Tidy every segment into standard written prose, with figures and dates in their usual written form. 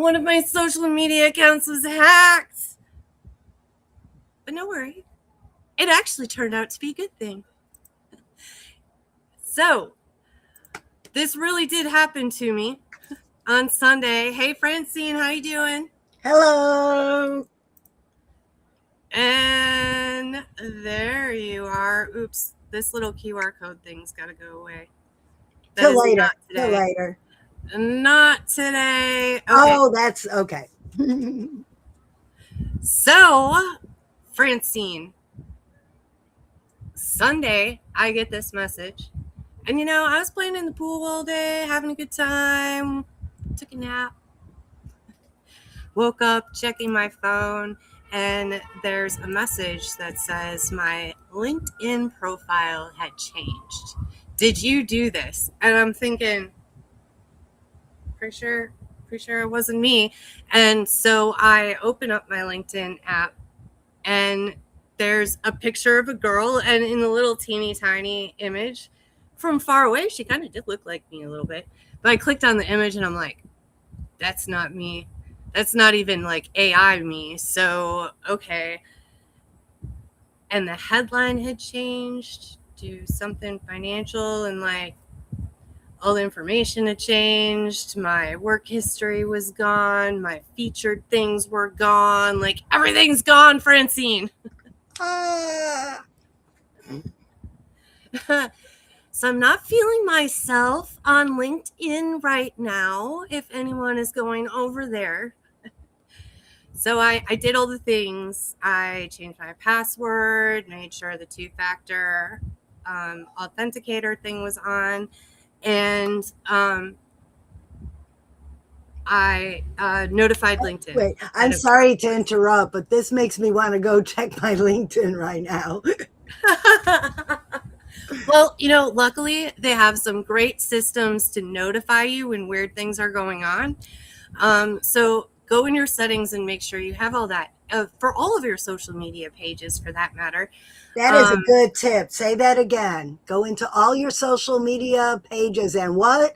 one of my social media accounts was hacked. But no worry. It actually turned out to be a good thing. So, this really did happen to me on Sunday. Hey, Francine, how you doing? Hello. And there you are. Oops, this little QR code thing's got to go away. That Till is later. not Till today. later. Not today. Okay. Oh, that's okay. So, Francine, Sunday, I get this message. And I was playing in the pool all day, having a good time, took a nap, woke up, checking my phone, and there's a message that says my LinkedIn profile had changed. Did you do this? And I'm thinking, pretty sure it wasn't me. And so I open up my LinkedIn app, and there's a picture of a girl, and in the little teeny tiny image from far away, she kind of did look like me a little bit. But I clicked on the image and I'm like, that's not me. That's not even like AI me. So, okay. And the headline had changed to something financial, and like all the information had changed. My work history was gone. My featured things were gone. Like everything's gone, Francine. So I'm not feeling myself on LinkedIn right now, if anyone is going over there. So I did all the things. I changed my password, made sure the two-factor authenticator thing was on, and I notified LinkedIn. Wait, I'm sorry to interrupt, but this makes me want to go check my LinkedIn right now. Well, luckily they have some great systems to notify you when weird things are going on. So go in your settings and make sure you have all that for all of your social media pages, for that matter. That is a good tip. Say that again. Go into all your social media pages and what?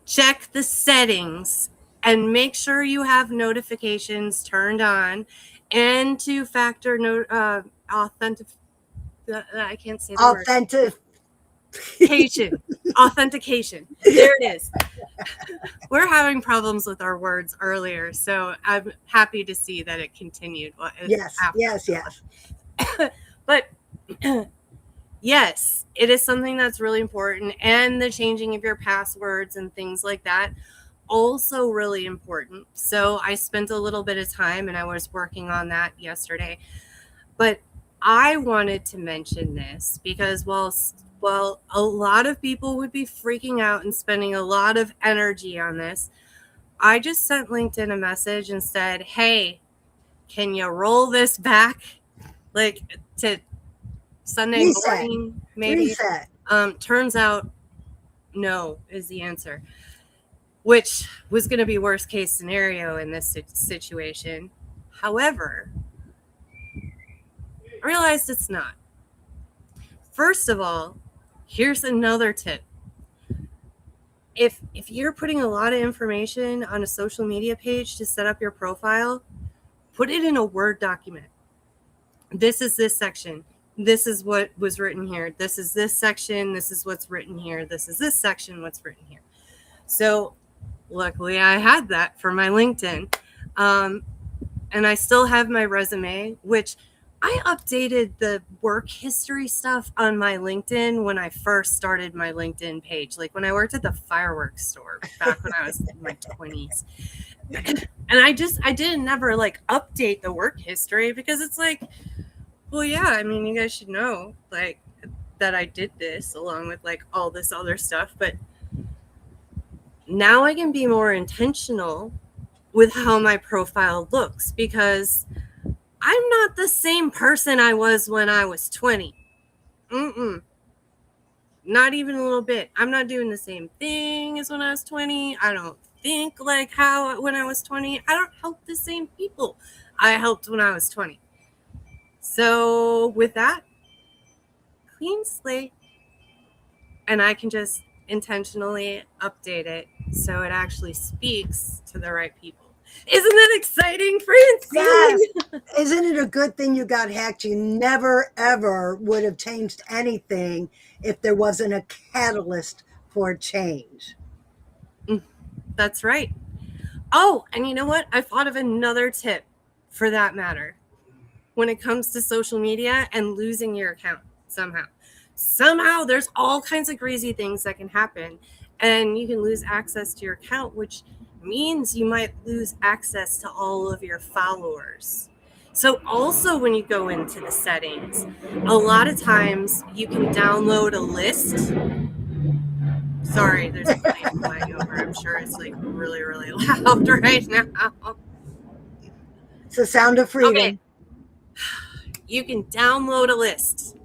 Check the settings and make sure you have notifications turned on, and two-factor I can't say the word. Authentication. There it is. We're having problems with our words earlier, so I'm happy to see that it continued. Yes. But yes, it is something that's really important, and the changing of your passwords and things like that, also really important. So I spent a little bit of time and I was working on that yesterday. But I wanted to mention this because while a lot of people would be freaking out and spending a lot of energy on this, I just sent LinkedIn a message and said, hey, can you roll this back like to Sunday morning, maybe? Reset. Turns out no is the answer, which was going to be worst case scenario in this situation. However, I realized it's not. First of all, here's another tip. If you're putting a lot of information on a social media page to set up your profile, put it in a Word document. This is this section. This is what was written here. This is this section. This is what's written here. This is this section, what's written here. So luckily I had that for my LinkedIn. And I still have my resume, which I updated the work history stuff on my LinkedIn when I first started my LinkedIn page, like when I worked at the fireworks store back when I was in my 20s. And I didn't never like update the work history because it's like, well, yeah, I mean, you guys should know like that I did this along with like all this other stuff. But now I can be more intentional with how my profile looks, because I'm not the same person I was when I was 20. Not even a little bit. I'm not doing the same thing as when I was 20. I don't think like how when I was 20. I don't help the same people I helped when I was 20. So with that, clean slate, and I can just intentionally update it so it actually speaks to the right people. Isn't that exciting, Francine? Yes. Isn't it a good thing you got hacked? You never, ever would have changed anything if there wasn't a catalyst for change. That's right. Oh, and you know what? I thought of another tip for that matter when it comes to social media and losing your account somehow. Somehow, there's all kinds of crazy things that can happen, and you can lose access to your account, which means you might lose access to all of your followers. So, also, when you go into the settings, a lot of times you can download a list. Sorry, there's a plane flying over. I'm sure it's like really, really loud right now. It's the sound of freedom. Okay. You can download a list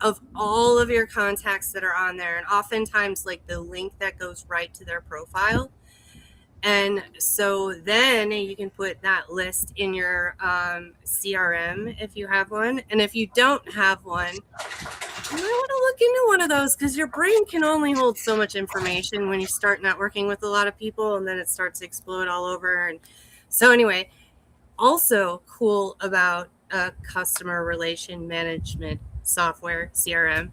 of all of your contacts that are on there, and oftentimes like the link that goes right to their profile. And so then you can put that list in your CRM if you have one. And if you don't have one, you might want to look into one of those, because your brain can only hold so much information when you start networking with a lot of people, and then it starts to explode all over. And so anyway, also cool about customer relation management software, CRM,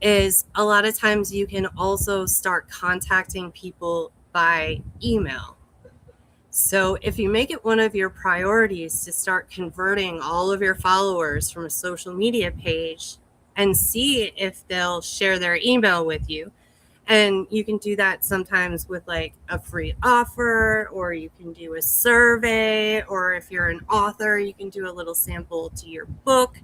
is a lot of times you can also start contacting people by email. So if you make it one of your priorities to start converting all of your followers from a social media page and see if they'll share their email with you, and you can do that sometimes with like a free offer, or you can do a survey, or if you're an author, you can do a little sample to your book.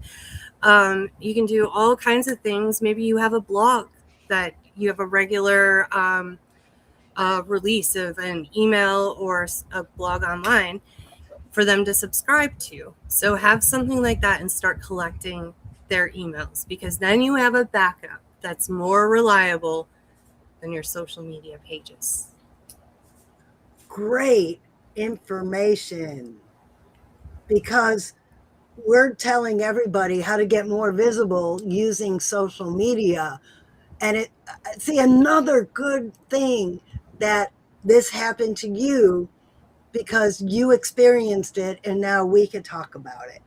You can do all kinds of things. Maybe you have a blog that you have a regular release of an email or a blog online for them to subscribe to. So have something like that and start collecting their emails, because then you have a backup that's more reliable than your social media pages. Great information, because we're telling everybody how to get more visible using social media. And it, see, another good thing that this happened to you because you experienced it and now we could talk about it.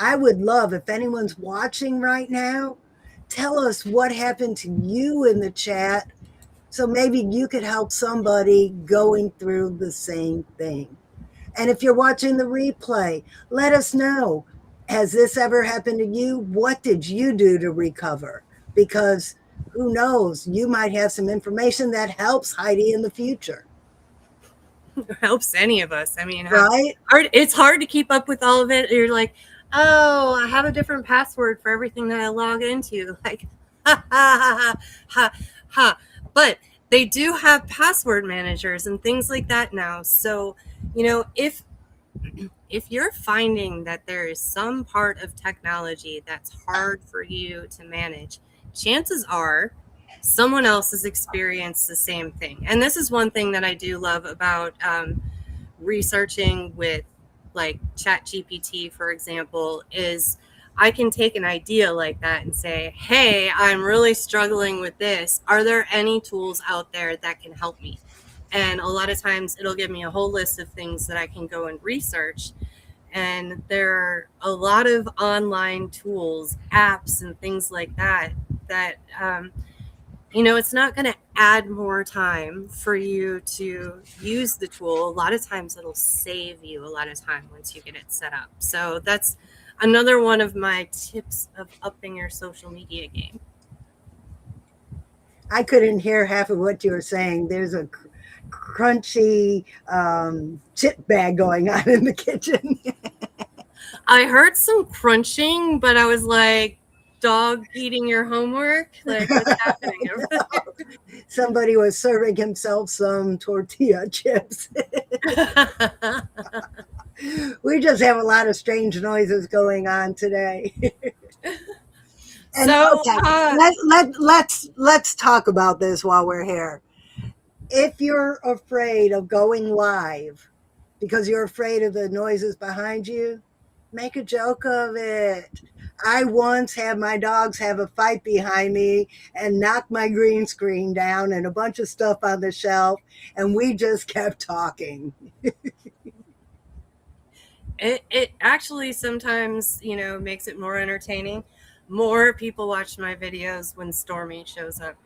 I would love, if anyone's watching right now, tell us what happened to you in the chat, so maybe you could help somebody going through the same thing. And if you're watching the replay, let us know. Has this ever happened to you? What did you do to recover? Because who knows, you might have some information that helps Heidi in the future. It helps any of us. I mean, right? It's hard to keep up with all of it. You're like, oh, I have a different password for everything that I log into. Like, ha, ha, ha, ha, ha. But they do have password managers and things like that now. So, you know, if you're finding that there is some part of technology that's hard for you to manage, chances are someone else has experienced the same thing. And this is one thing that I do love about researching with like ChatGPT, for example, is I can take an idea like that and say, hey, I'm really struggling with this. Are there any tools out there that can help me? And a lot of times it'll give me a whole list of things that I can go and research. And there are a lot of online tools, apps, and things like that, that, you know, it's not going to add more time for you to use the tool. A lot of times it'll save you a lot of time once you get it set up. So that's another one of my tips of upping your social media game. I couldn't hear half of what you were saying. There's a crunchy chip bag going on in the kitchen. I heard some crunching, but I was like, dog eating your homework? Like, what's happening over there? Somebody was serving himself some tortilla chips. We just have a lot of strange noises going on today. And so okay, let's talk about this while we're here. If you're afraid of going live because you're afraid of the noises behind you, make a joke of it. I once had my dogs have a fight behind me and knock my green screen down and a bunch of stuff on the shelf, and we just kept talking. It actually sometimes, makes it more entertaining. More people watch my videos when Stormy shows up,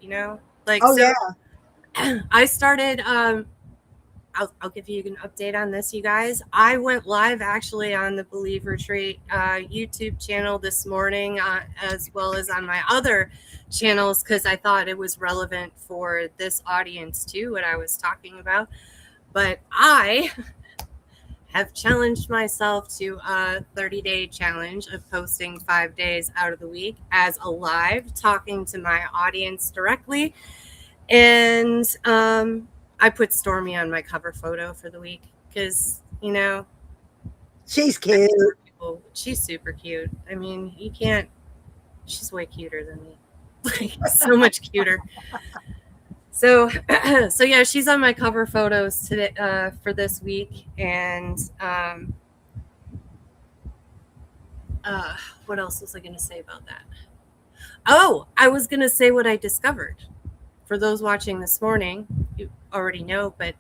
Like, Oh, so yeah. I started, I'll give you an update on this, you guys. I went live actually on the Believe Retreat YouTube channel this morning, as well as on my other channels, because I thought it was relevant for this audience too, what I was talking about. But I have challenged myself to a 30-day challenge of posting 5 days out of the week as a live, talking to my audience directly. And I put Stormy on my cover photo for the week because, She's cute. she's super cute. I mean, you can't, she's way cuter than me. Like, so much cuter. So, so yeah, she's on my cover photos today for this week. And what else was I going to say about that? Oh, I was going to say what I discovered. For those watching this morning, you already know, but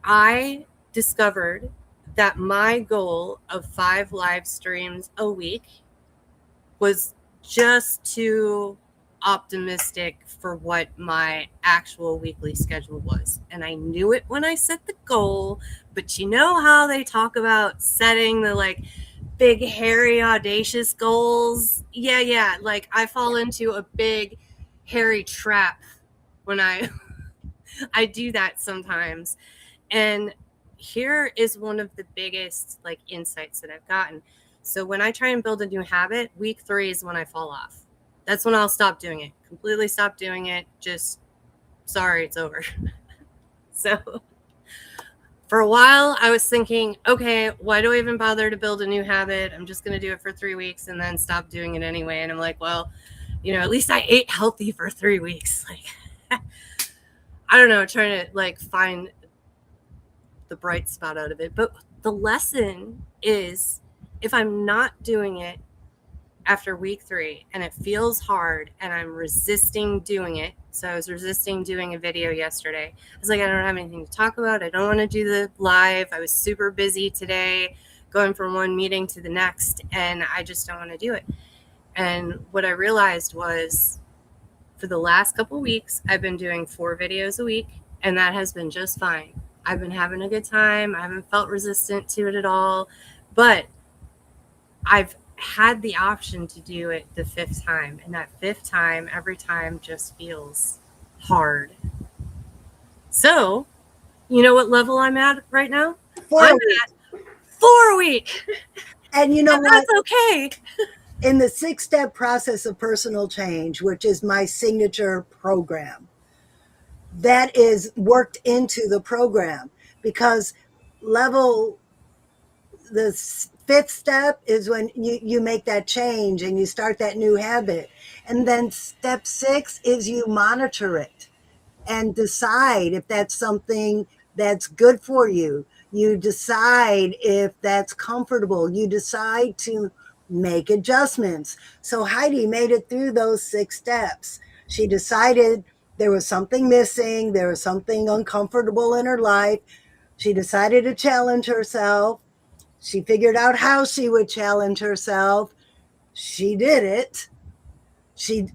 I discovered that my goal of 5 live streams a week was just too optimistic for what my actual weekly schedule was. And I knew it when I set the goal, but you know how they talk about setting the like big, hairy, audacious goals? Yeah. Like I fall into a big, hairy trap when I I do that sometimes. And here is one of the biggest like insights that I've gotten. So when I try and build a new habit, week 3 is when I fall off. That's when I'll stop doing it. Completely stop doing it. Just sorry, it's over. So for a while I was thinking, okay, why do I even bother to build a new habit? I'm just going to do it for 3 weeks and then stop doing it anyway. And I'm like, well, at least I ate healthy for 3 weeks. Like I don't know, trying to like find the bright spot out of it. But the lesson is if I'm not doing it after week 3 and it feels hard and I'm resisting doing it. So I was resisting doing a video yesterday. I was like, I don't have anything to talk about. I don't want to do the live. I was super busy today, going from one meeting to the next, and I just don't want to do it. And what I realized was for the last couple of weeks, I've been doing 4 videos a week, and that has been just fine. I've been having a good time. I haven't felt resistant to it at all, but I've had the option to do it the 5th time, and that 5th time, every time just feels hard. So, you know what level I'm at right now? I'm at 4 a week. And you know And what? that's okay. In the 6-step process of personal change, which is my signature program, that is worked into the program because the 5th step is when you make that change and you start that new habit. And then step 6 is you monitor it and decide if that's something that's good for you. You decide if that's comfortable. You decide to make adjustments. So Heidi made it through those 6 steps. She decided there was something missing, there was something uncomfortable in her life. She decided to challenge herself. She figured out how she would challenge herself. She did it. She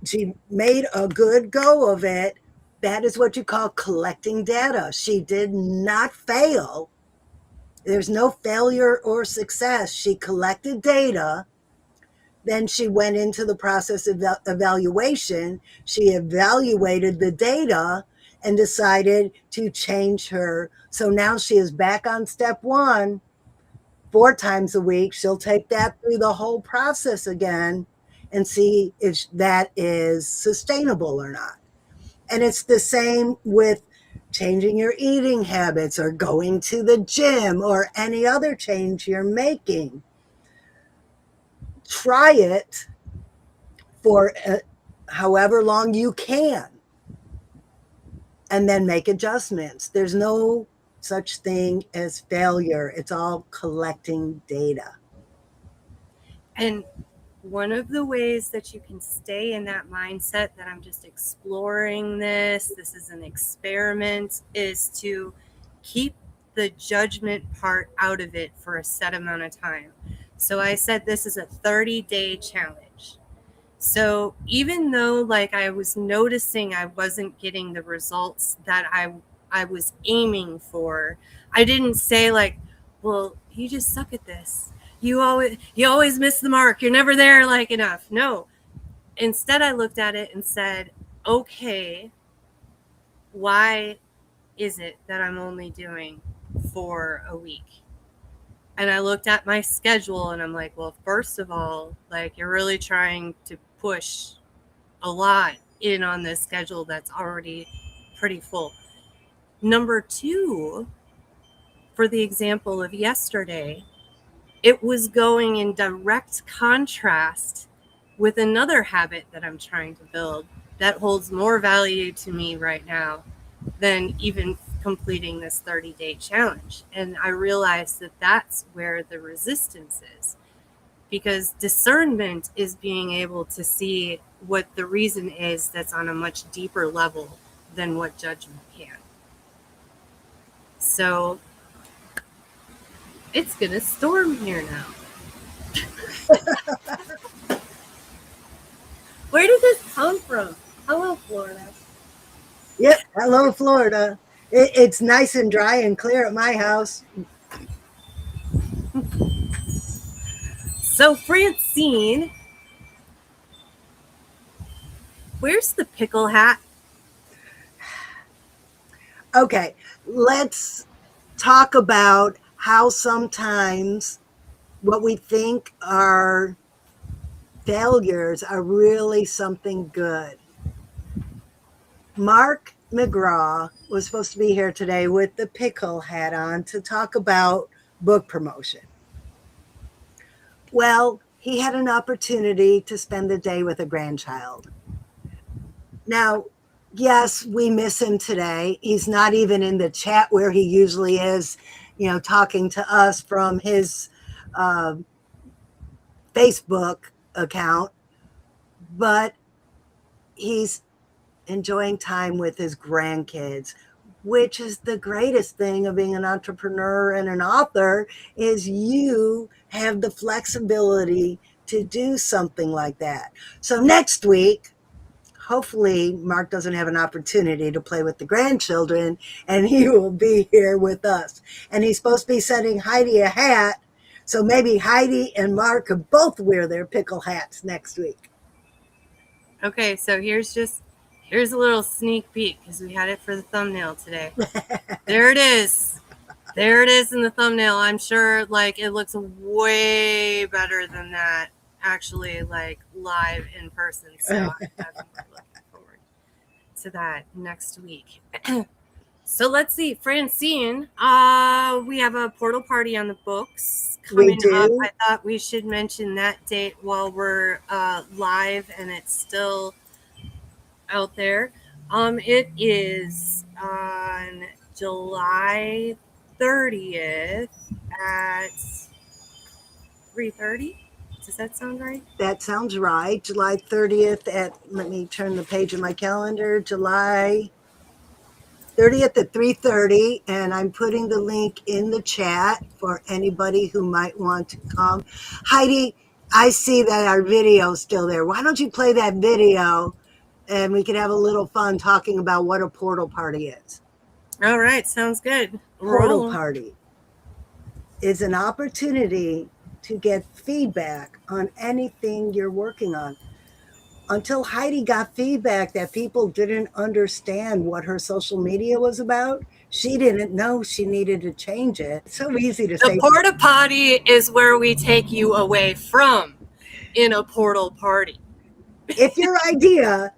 made a good go of it. That is what you call collecting data. She did not fail. There's no failure or success. She collected data. Then she went into the process of evaluation. She evaluated the data and decided to change her. So now she is back on step 1, 4 times a week. She'll take that through the whole process again and see if that is sustainable or not. And it's the same with changing your eating habits or going to the gym or any other change you're making. Try it for however long you can and then make adjustments. There's no such thing as failure. It's all collecting data. And one of the ways that you can stay in that mindset that I'm just exploring this is an experiment, is to keep the judgment part out of it for a set amount of time. So I said this is a 30-day challenge. So even though like I was noticing I wasn't getting the results that I was aiming for, I didn't say like, well, you just suck at this. You always miss the mark. You're never there like enough. No. Instead I looked at it and said, okay, why is it that I'm only doing for a week? And I looked at my schedule and I'm like, well, first of all, like you're really trying to push a lot in on this schedule that's already pretty full. Number two, for the example of yesterday, it was going in direct contrast with another habit that I'm trying to build that holds more value to me right now than even completing this 30-day challenge. And I realized that that's where the resistance is, because discernment is being able to see what the reason is that's on a much deeper level than what judgment can. So it's gonna storm here now. Where did this come from? Hello, Florida. Yep. Hello, Florida. It's nice and dry and clear at my house. So Francine, where's the pickle hat? Okay, let's talk about how sometimes what we think are failures are really something good. Mark McCraw was supposed to be here today with the pickle hat on to talk about book promotion. Well, he had an opportunity to spend the day with a grandchild. Now, yes, we miss him today. He's not even in the chat where he usually is, talking to us from his Facebook account, but he's enjoying time with his grandkids, which is the greatest thing of being an entrepreneur and an author, is you have the flexibility to do something like that. So next week, hopefully Mark doesn't have an opportunity to play with the grandchildren and he will be here with us. And he's supposed to be sending Heidi a hat. So maybe Heidi and Mark could both wear their pickle hats next week. Okay, so here's a little sneak peek because we had it for the thumbnail today. There it is. There it is in the thumbnail. I'm sure like it looks way better than that actually like live in person. So I'm definitely looking forward to that next week. So let's see, Francine, we have a portal party on the books coming up. I thought we should mention that date while we're live and it's still out there. It is on July 30th at 3:30. Does that sound right? That sounds right. July 30th let me turn the page of my calendar, July 30th at 3:30, and I'm putting the link in the chat for anybody who might want to come. Heidi, I see that our video is still there. Why don't you play that video and we can have a little fun talking about what a portal party is. All right, sounds good. Portal party is an opportunity to get feedback on anything you're working on. Until Heidi got feedback that people didn't understand what her social media was about, she didn't know she needed to change it. It's so easy to say. The porta potty is where we take you away from in a portal party. If your idea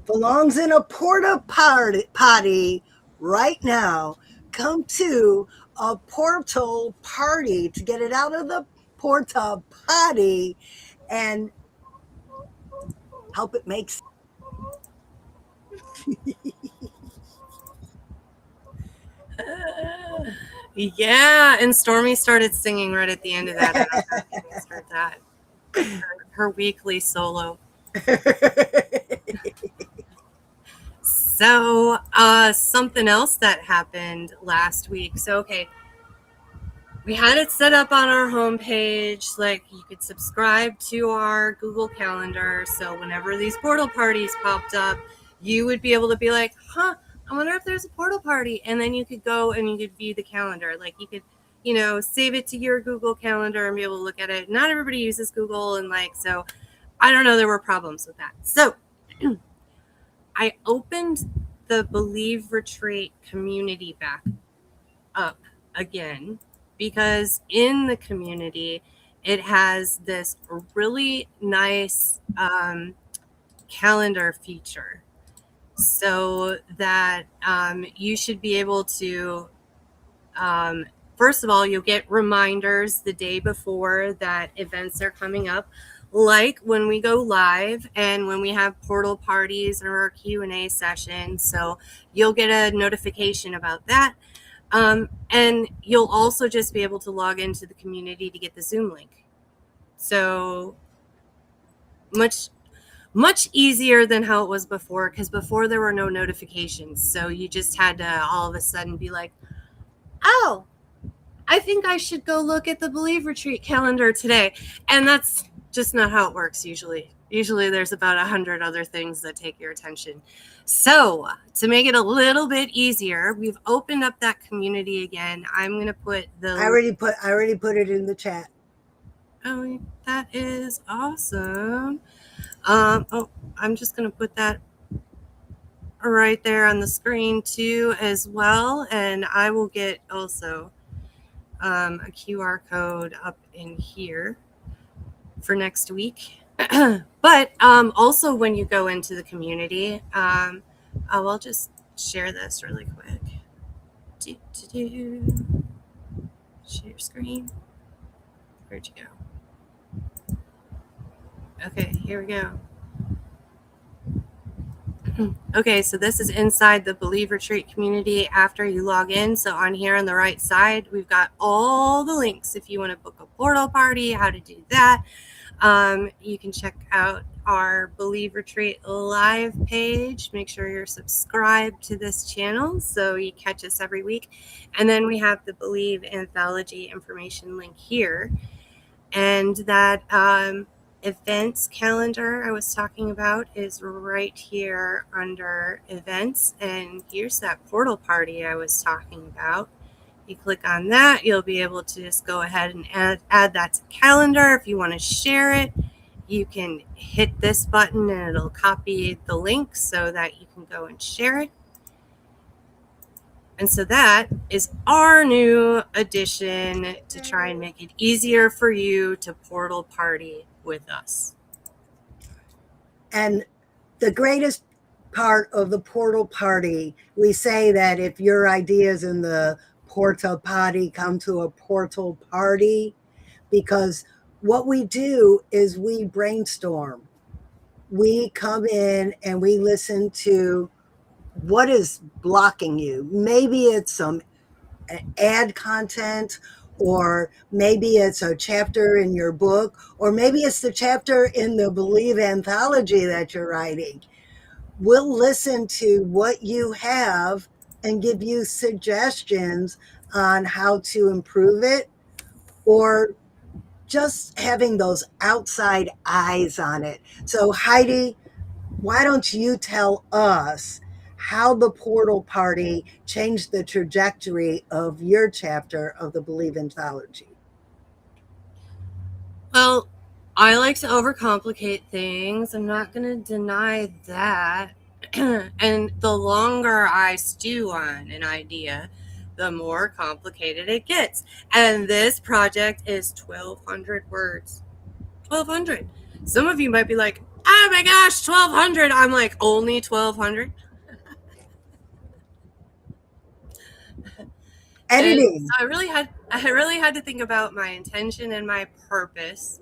belongs in a porta potty right now, come to a portal party to get it out of the porta potty and help it make sense. Yeah, and Stormy started singing right at the end of that. I don't know if you misheard that. her weekly solo. So, something else that happened last week. So, okay, we had it set up on our homepage. Like, you could subscribe to our Google Calendar. So, whenever these portal parties popped up, you would be able to be like, huh, I wonder if there's a portal party. And then you could go and you could view the calendar. Like, you could, save it to your Google Calendar and be able to look at it. Not everybody uses Google. And, so I don't know, there were problems with that. So, I opened the Believe Retreat community back up again because in the community it has this really nice calendar feature so that you should be able to first of all, you'll get reminders the day before that events are coming up, like when we go live and when we have portal parties or Q&A sessions. So you'll get a notification about that. And you'll also just be able to log into the community to get the Zoom link. So much easier than how it was before, because before there were no notifications. So you just had to all of a sudden be like, oh, I think I should go look at the Believe Retreat calendar today. And that's just not how it works usually. Usually there's about 100 other things that take your attention. So to make it a little bit easier, we've opened up that community again. I'm going to put the... I already put it in the chat. Oh, that is awesome. I'm just going to put that right there on the screen too as well. And I will get also a QR code up in here for next week. But also when you go into the community, I'll just share this really quick. Share screen. Where'd you go? Okay, here we go. Okay, so this is inside the Believe Retreat community after you log in. So on here on the right side, we've got all the links if you want to book a portal party, how to do that. You can check out our Believe Retreat live page. Make sure you're subscribed to this channel so you catch us every week. And then we have the Believe anthology information link here. And that events calendar I was talking about is right here under events. And here's that portal party I was talking about. You click on that, you'll be able to just go ahead and add that to calendar. If you want to share it, you can hit this button and it'll copy the link so that you can go and share it. And so that is our new addition to try and make it easier for you to portal party with us. And the greatest part of the portal party, we say that if your ideas in the porta potty come to a portal party, because what we do is we brainstorm. We come in and we listen to what is blocking you. Maybe it's some ad content, or maybe it's a chapter in your book, or maybe it's the chapter in the Believe anthology that you're writing. We'll listen to what you have and give you suggestions on how to improve it, or just having those outside eyes on it. So Heidi, why don't you tell us how the portal party changed the trajectory of your chapter of the Believe anthology? Well, I like to overcomplicate things. I'm not going to deny that. And the longer I stew on an idea, the more complicated it gets. And this project is 1,200 words. 1,200. Some of you might be like, oh my gosh, 1,200. I'm like, only 1,200? Editing. So I really had to think about my intention and my purpose.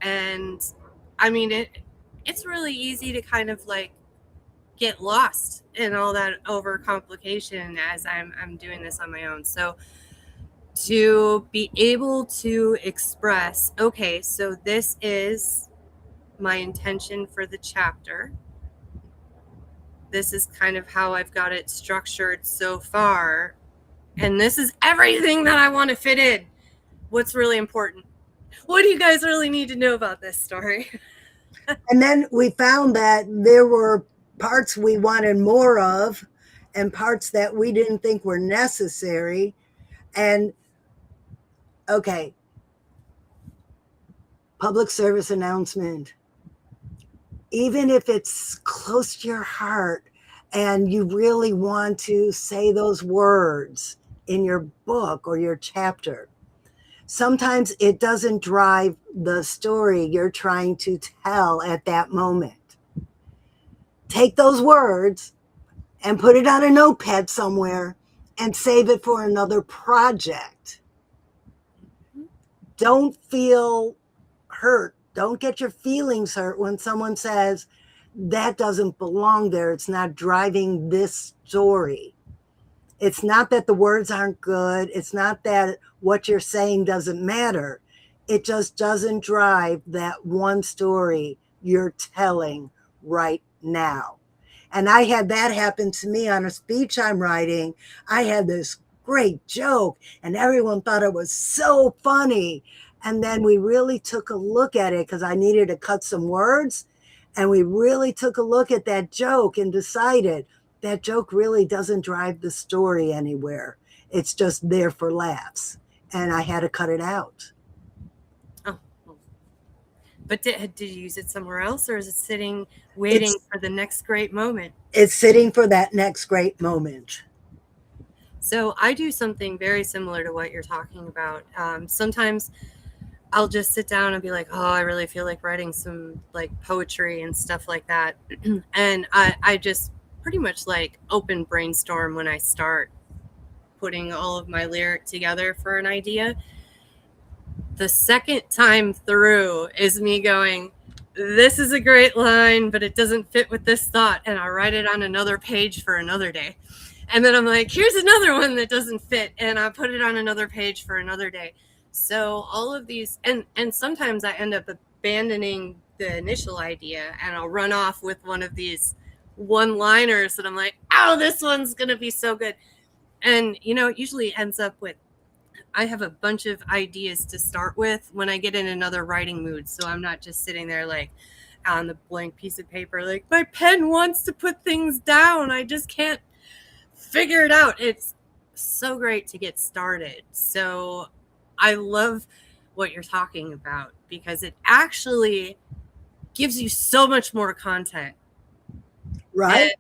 And I mean, it's really easy to kind of like get lost in all that overcomplication as I'm doing this on my own. So to be able to express, okay, so this is my intention for the chapter. This is kind of how I've got it structured so far. And this is everything that I want to fit in. What's really important? What do you guys really need to know about this story? And then we found that there were parts we wanted more of and parts that we didn't think were necessary. And okay, public service announcement. Even if it's close to your heart and you really want to say those words in your book or your chapter, sometimes it doesn't drive the story you're trying to tell at that moment. Take those words and put it on a notepad somewhere and save it for another project. Don't feel hurt. Don't get your feelings hurt when someone says, that doesn't belong there. It's not driving this story. It's not that the words aren't good. It's not that what you're saying doesn't matter. It just doesn't drive that one story you're telling right now. And I had that happen to me on a speech I'm writing. I had this great joke and everyone thought it was so funny. And then we really took a look at it because I needed to cut some words. And we really took a look at that joke and decided that joke really doesn't drive the story anywhere. It's just there for laughs. And I had to cut it out. Oh, but did you use it somewhere else, or is it sitting waiting for the next great moment? It's sitting for that next great moment. So I do something very similar to what you're talking about. Sometimes I'll just sit down and be like, oh, I really feel like writing some like poetry and stuff like that. And I just pretty much like open brainstorm when I start putting all of my lyric together for an idea. The second time through is me going, this is a great line, but it doesn't fit with this thought. And I write it on another page for another day. And then I'm like, here's another one that doesn't fit. And I put it on another page for another day. So all of these, and sometimes I end up abandoning the initial idea and I'll run off with one of these one-liners that I'm like, oh, this one's going to be so good. And, you know, it usually ends up with, I have a bunch of ideas to start with when I get in another writing mood. So I'm not just sitting there like on the blank piece of paper, like my pen wants to put things down. I just can't figure it out. It's so great to get started. So I love what you're talking about because it actually gives you so much more content. Right.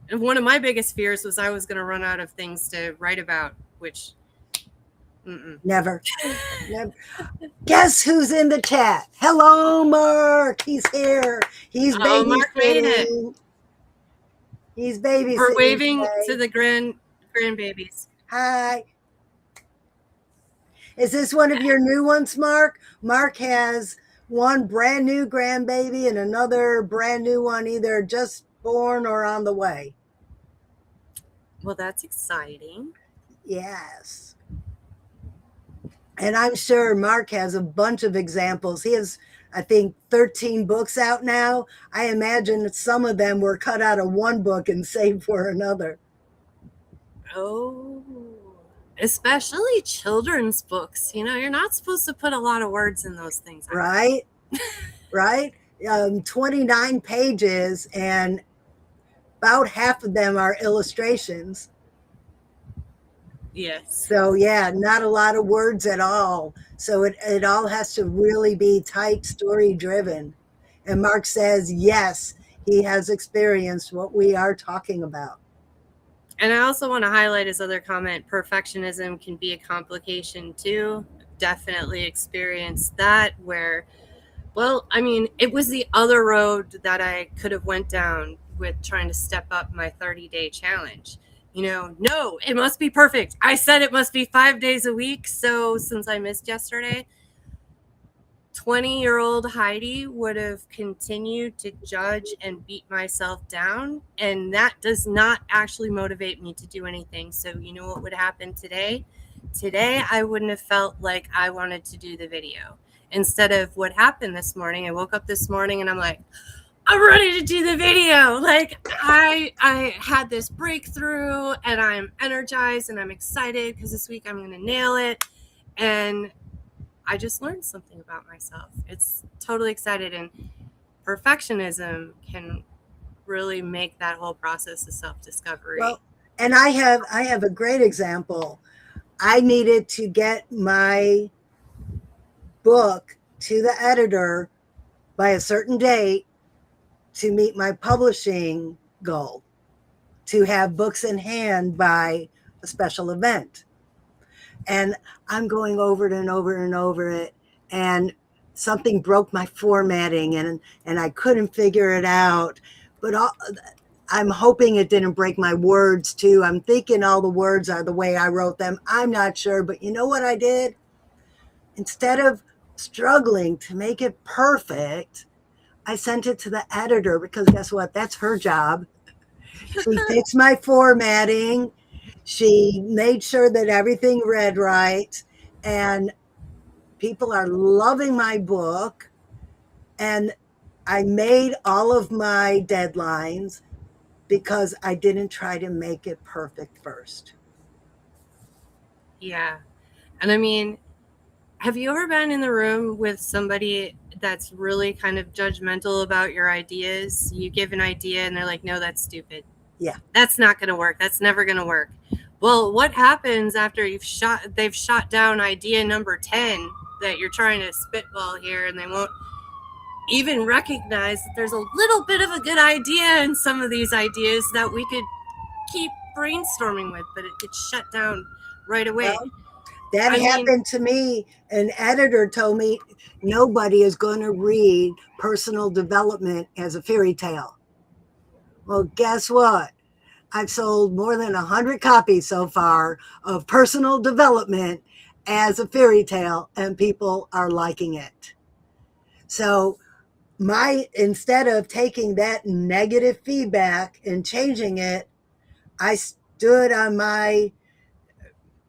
And one of my biggest fears was I was going to run out of things to write about, which Never. Guess who's in the chat? Hello, Mark. He's here. He's babysitting. Mark made it. He's babysitting. We're waving today. to the grandbabies. Hi. Is this one of your new ones, Mark? Mark has one brand new grandbaby and another brand new one either just born or on the way. Well, that's exciting. Yes. And I'm sure Mark has a bunch of examples. He has, I think, 13 books out now. I imagine that some of them were cut out of one book and saved for another. Oh, especially children's books. You know, you're not supposed to put a lot of words in those things. Right? Right? 29 pages, and about half of them are illustrations. Yes. So yeah, not a lot of words at all. So it all has to really be tight, story driven. And Mark says, yes, he has experienced what we are talking about. And I also want to highlight his other comment, perfectionism can be a complication too. Definitely experienced that where, well, I mean, it was the other road that I could have went down with trying to step up my 30-day challenge. You know, no, it must be perfect. I said it must be 5 days a week. So since I missed yesterday, 20-year-old Heidi would have continued to judge and beat myself down. And that does not actually motivate me to do anything. So you know what would happen today? Today, I wouldn't have felt like I wanted to do the video. instead of what happened this morning. I woke up this morning and I'm like, I'm ready to do the video. Like I had this breakthrough and I'm energized and I'm excited because this week I'm going to nail it. And I just learned something about myself. It's totally excited, and perfectionism can really make that whole process of self-discovery. Well, and I have a great example. I needed to get my book to the editor by a certain date to meet my publishing goal, to have books in hand by a special event. And I'm going over it and over and over it, and something broke my formatting, and I couldn't figure it out. But I'm hoping it didn't break my words too. I'm thinking all the words are the way I wrote them. I'm not sure, but you know what I did? Instead of struggling to make it perfect, I sent it to the editor, because guess what? That's her job. She fixed my formatting. She made sure that everything read right. And people are loving my book. And I made all of my deadlines because I didn't try to make it perfect first. Yeah. And I mean, have you ever been in the room with somebody that's really kind of judgmental about your ideas? You give an idea and they're like, no, that's stupid. Yeah. That's not going to work. That's never going to work. Well, what happens after they've shot down idea number 10 that you're trying to spitball here, and they won't even recognize that there's a little bit of a good idea in some of these ideas that we could keep brainstorming with, but it gets shut down right away. Well, that happened to me. An editor told me nobody is going to read personal development as a fairy tale. Well, guess what? I've sold more than 100 copies so far of personal development as a fairy tale, and people are liking it. So instead of taking that negative feedback and changing it, I stood on my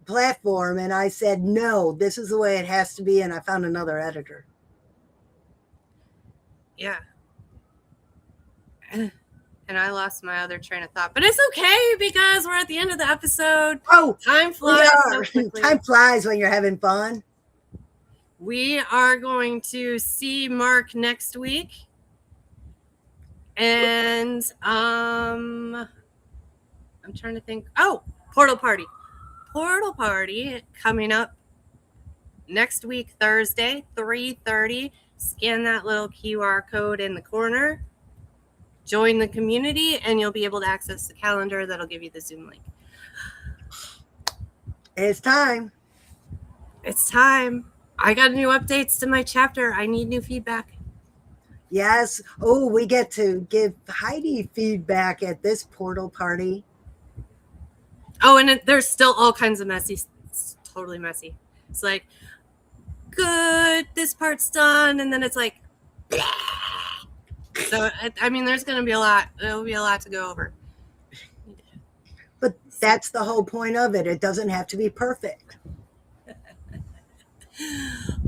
platform and I said, no, this is the way it has to be. And I found another editor. Yeah. And I lost my other train of thought, but it's okay because we're at the end of the episode. Oh, time flies so quickly. Time flies when you're having fun. We are going to see Mark next week. And I'm trying to think. Oh, Portal Party coming up next week, Thursday, 3:30. Scan that little QR code in the corner. Join the community, and you'll be able to access the calendar that'll give you the Zoom link. It's time. It's time. I got new updates to my chapter. I need new feedback. Yes. Oh, we get to give Heidi feedback at this Portal Party. Oh, and there's still all kinds of messy. It's totally messy. It's like, good, this part's done, and then it's like, blah. So I mean, there's going to be a lot. There'll be a lot to go over. But that's the whole point of it. It doesn't have to be perfect.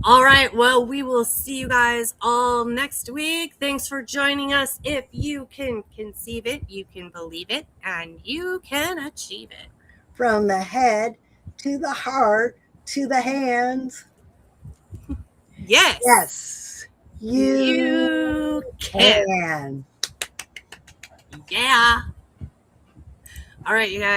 All right. Well, we will see you guys all next week. Thanks for joining us. If you can conceive it, you can believe it, and you can achieve it. From the head to the heart to the hands. Yes. Yes. You can. Yeah. All right, you guys.